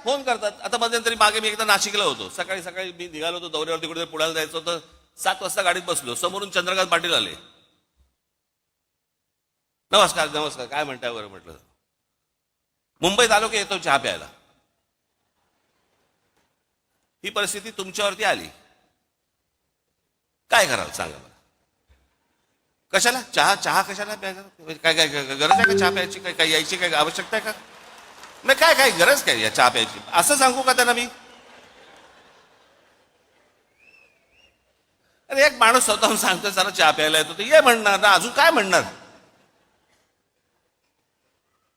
Phone करतात. आता मध्यंतरी मागे मी एकदा नाशिकला होतो. सकाळी सकाळी मी निघालो होतो दौऱ्यावरती, कुठे पुण्याला जायचं होतं. 7 वाजता गाडीत बसलो, समोरून चंद्रकांत पाटील आले. नमस्कार नमस्कार, काय म्हणताय बरं म्हटलं. मुंबईत आलो की येतो चहा प्यायला. ही परिस्थिती तुमच्यावरती आली, काय कराल सांगा मला. कशाला चहा, चहा कशाला प्यायचा? काय काय गरज आहे का चहा प्यायची? काय काय यायची काय आवश्यकता आहे का? नाही, काय काय गरज काय या चहा प्यायची असं सांगू का त्यांना मी? अरे एक माणूस स्वतःहून सांगतो जरा चहा प्यायला येतो, तर ये म्हणणार ना, अजून काय म्हणणार.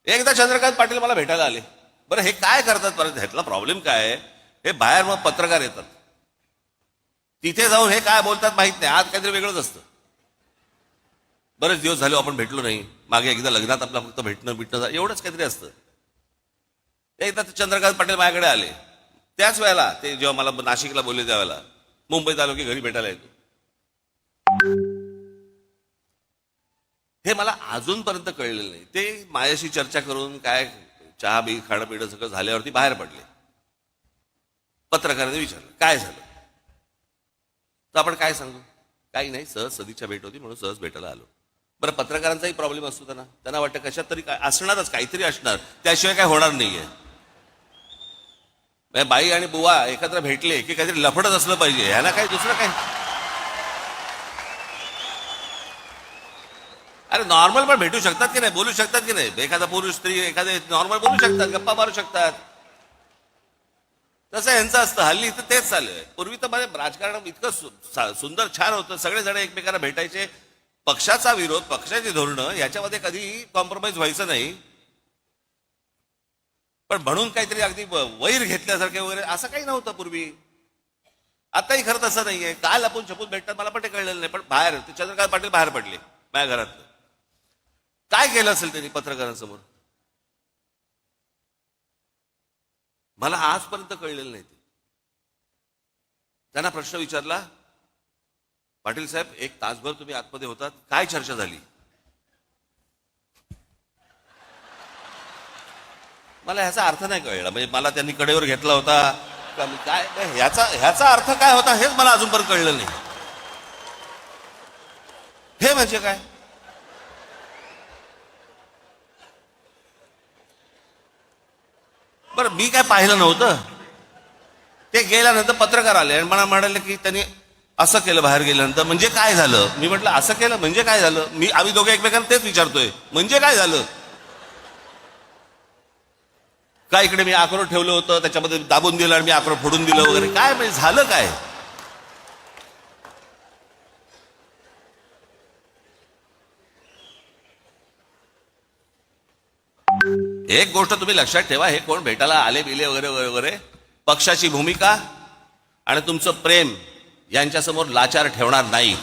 एकदा चंद्रकांत पाटील मला भेटायला आले. बरं हे काय करतात परत, ह्यातला प्रॉब्लेम काय आहे? हे बाहेर मग पत्रकार येतात, तिथे जाऊन हे काय बोलतात माहित नाही, आज काहीतरी वेगळंच असतं. बरेच दिवस झाले आपण भेटलो नाही, मागे एकदा लग्नात आपला फक्त भेटणं एवढंच काहीतरी असतं. एकदा चंद्रकांत पाटील माझ्याकडे आले, त्याच वेळेला ते जेव्हा मला नाशिकला बोलले त्यावेळेला मुंबईत आलो की घरी भेटायला येतो. हे मला अजूनपर्यंत कळलेलं नाही. ते माझ्याशी चर्चा करून काय चहा बी खाणं पिणं सगळं झाल्यावरती बाहेर पडले. पत्रकाराने विचारलं काय झालं, तर आपण काय सांगू? काही नाही, सहज सदिच्छा भेट होती म्हणून सहज भेटायला आलो. बरं पत्रकारांचाही प्रॉब्लेम असतो, त्यांना वाटतं कशात तरी काय असणारच, काहीतरी असणार, त्याशिवाय काय होणार नाहीये. बाई आणि बुवा एकत्र भेटले की काहीतरी लफडच असलं पाहिजे, ह्याला काय दुसरं काय. अरे नॉर्मल पण भेटू शकतात की नाही, बोलू शकतात की नाही. एखादा पुरुष स्त्री एखादे नॉर्मल बोलू शकतात, गप्पा मारू शकतात. तसं यांचं असतं हल्ली. तर तेच चाललंय. पूर्वी तर माझे राजकारण इतकं सुंदर छान होतं, सगळेजण एकमेकांना भेटायचे. पक्षाचा विरोध, पक्षाची धोरणं याच्यामध्ये कधी कॉम्प्रोमाइज व्हायचं नाही. पण म्हणून काहीतरी अगदी वैर घेतल्यासारखे वगैरे असं काही नव्हतं पूर्वी. आताही खरं तसं नाहीये. काल आपण छपून भेटतात, मला पण ते कळलेलं नाही. पण बाहेर ते चंद्रकांत पाटील बाहेर पडले माझ्या घरात. काय केलं असेल त्यांनी पत्रकारांसमोर, मला आजपर्यंत कळलेलं नाही. त्यांना प्रश्न विचारला, पाटील साहेब 1 तासभर तुम्ही आतमध्ये होतात, काय चर्चा झाली? मला ह्याचा अर्थ नाही कळला. म्हणजे मला त्यांनी कडेवर घेतला होता का काय, ह्याचा अर्थ काय होता हेच मला अजूनपर्यंत कळलं नाही. हे म्हणजे काय? बरं मी काय पाहिलं नव्हतं. ते गेल्यानंतर पत्रकार आले आणि मला म्हणाले की त्यांनी असं केलं बाहेर गेल्यानंतर. म्हणजे काय झालं? मी म्हटलं असं केलं म्हणजे काय झालं. आम्ही दोघे एकमेकांना तेच विचारतोय, म्हणजे काय झालं. काय इकडे मी अक्रोड ठेवलं होतं, त्याच्यामध्ये दाबून दिलं आणि मी अक्रोड फोडून दिलं वगैरे, काय म्हणजे झालं काय? एक गोष्ट तुम्ही लक्षात ठेवा, हे कोण भेटायला आले बिले वगैरे वगैरे, पक्षाची भूमिका आणि तुमचं प्रेम यांच्यासमोर लाचार ठेवणार नाही.